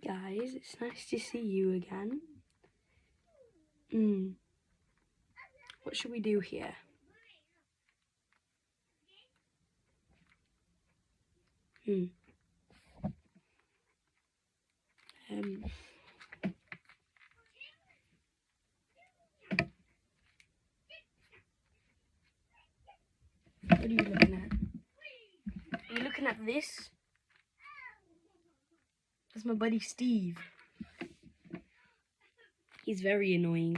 Hi guys, it's nice to see you again. What should we do here? What are you looking at? Are you looking at this? That's my buddy Steve. He's very annoying.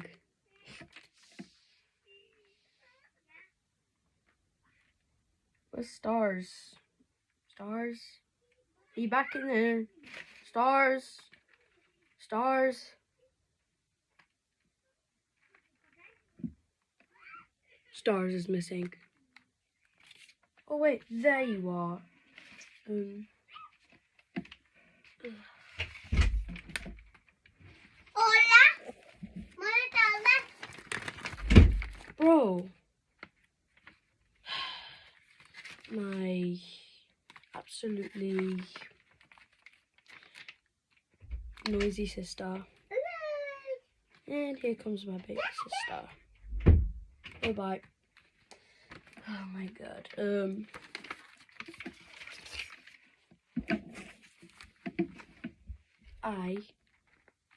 Where's Stars? Stars? Are you back in there? Stars? Stars? Stars is missing. Oh wait, there you are. Hola. Bro. My absolutely noisy sister. And here comes my big sister. Bye-bye. Oh my god. I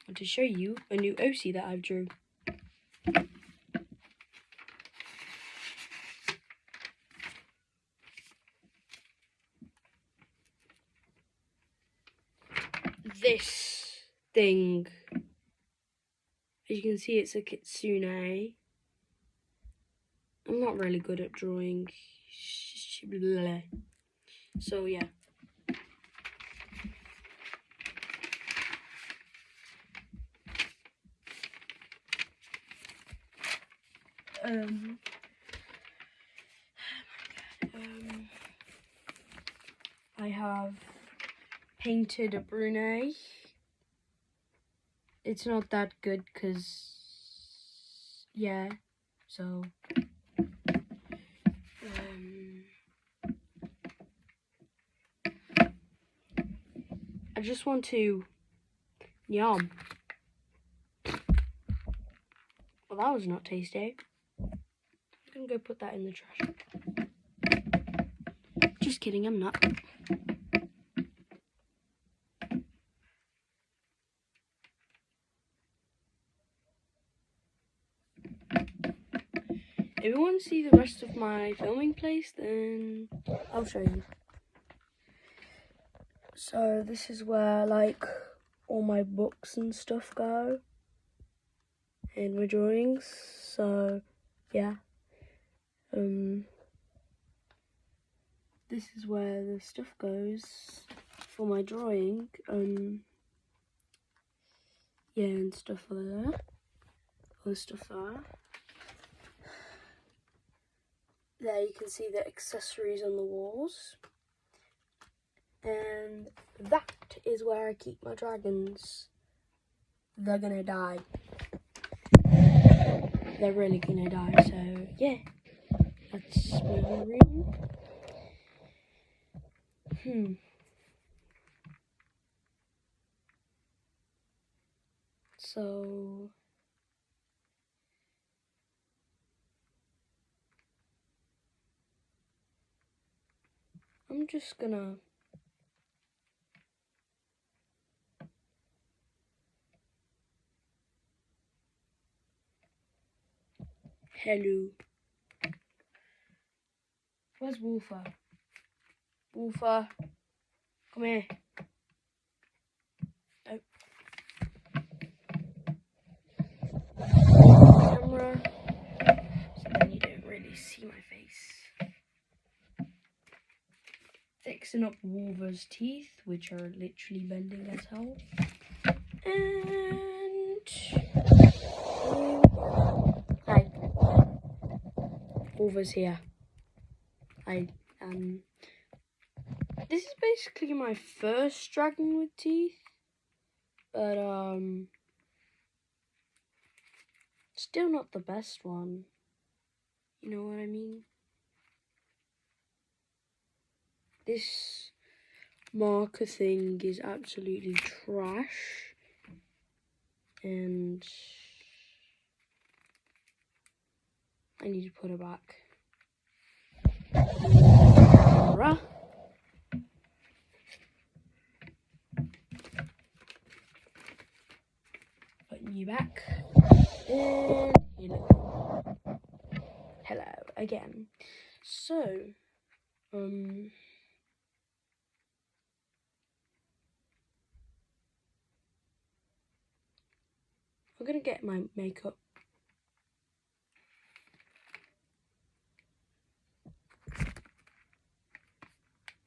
want to show you a new OC that I've drew. This thing, as you can see, it's a kitsune. I'm not really good at drawing, so yeah. I have painted a Brunei. It's not that good because, yeah, so, I just want to, yum. Well, that was not tasty. I'm gonna go put that in the trash. Just kidding, I'm not. If you want to see the rest of my filming place, then I'll show you. So this is where like all my books and stuff go, and my drawings. So yeah, this is where the stuff goes for my drawing. Yeah, and stuff like that. All the stuff there. There you can see the accessories on the walls. And that is where I keep my dragons. They're gonna die. They're really gonna die, so yeah. That's my room. So I'm just gonna hello. Where's Wolfer? Wolfer, come here. Oh. Camera. So then you don't really see my face. Fixing up Wolver's teeth, which are literally bending as hell. And hi. Wolver's here. This is basically my first dragon with teeth, but still not the best one. You know what I mean? This marker thing is absolutely trash, and I need to put it back. Camera. Putting you back. And hello again. So, I'm gonna get my makeup.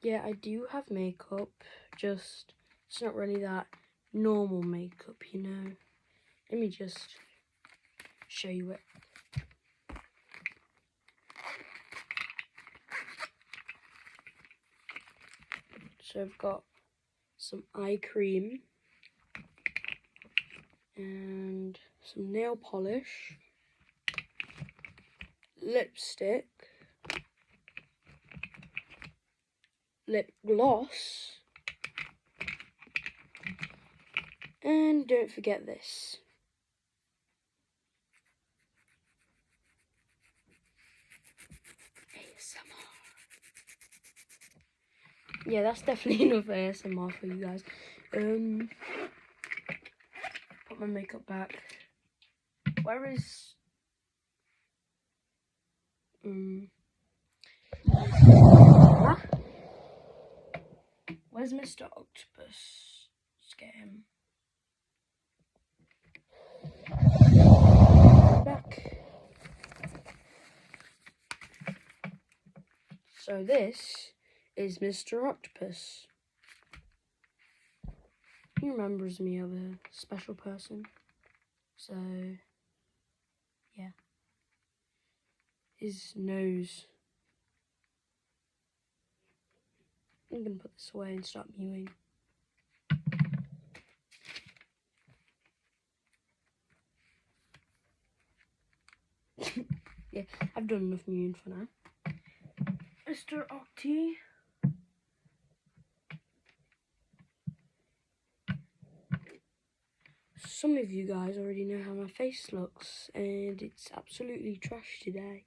Yeah, I do have makeup, just it's not really that normal makeup, you know. Let me just show you it. So I've got some eye cream and some nail polish, lipstick, lip gloss, and don't forget this. ASMR. Yeah, that's definitely enough ASMR for you guys. Put my makeup back. Where is where's Mr. Octopus? Let's get him back. So this is Mr. Octopus. He remembers me of a special person. So yeah. His nose. I'm gonna put this away and start mewing. Yeah, I've done enough mewing for now. Mr. Octy. Some of you guys already know how my face looks, and it's absolutely trash today.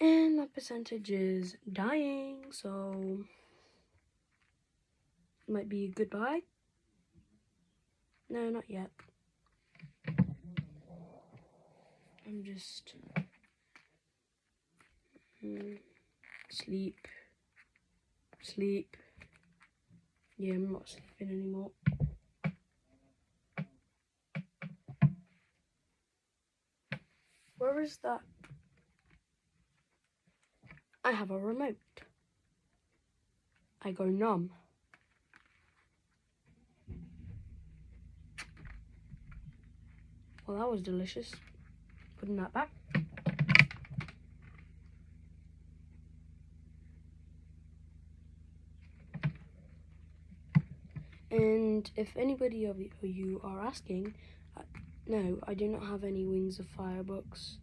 And my percentage is dying, so it might be a goodbye. No, not yet. I'm just sleep. Yeah, I'm not sleeping anymore. Where is that? I have a remote. I go numb. Well, that was delicious. Putting that back. And if anybody of you are asking, no, I do not have any Wings of Fire books.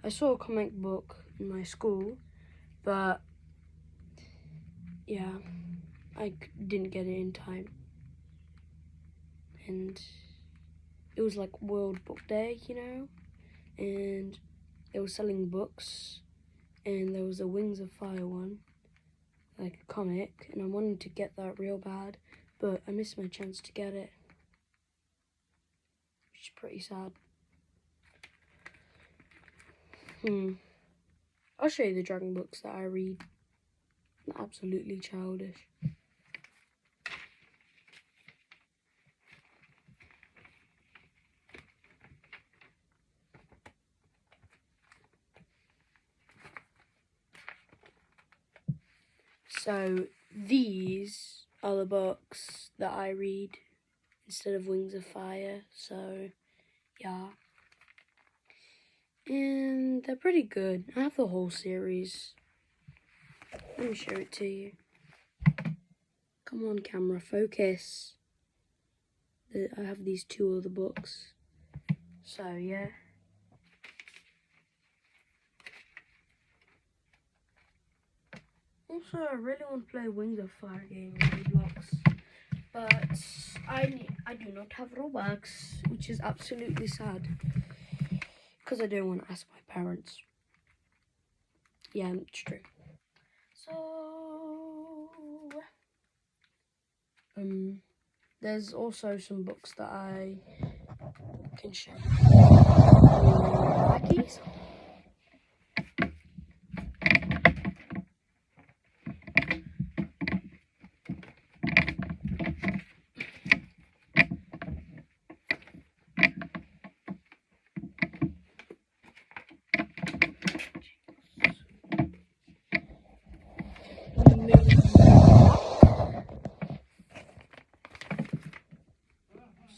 I saw a comic book in my school, but yeah, I didn't get it in time. And it was like World Book Day, you know, and they were selling books, and there was a Wings of Fire one, like a comic, and I wanted to get that real bad, but I missed my chance to get it, which is pretty sad. I'll show you the dragon books that I read. I'm absolutely childish. So these are the books that I read instead of Wings of Fire, so yeah. And they're pretty good. I have the whole series. Let me show it to you. Come on, camera, focus. I have these two other books. So yeah. Also, I really want to play Wings of Fire game on Roblox, but I do not have Robux, which is absolutely sad, because I don't want to ask my parents. Yeah, it's true. So, there's also some books that I can show you. Blackies.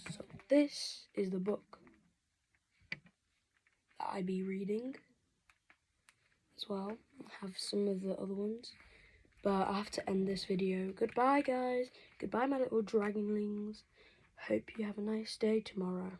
So this is the book that I be reading as well. I have some of the other ones, but I have to end this video. Goodbye, guys. Goodbye, my little dragonlings. Hope you have a nice day tomorrow.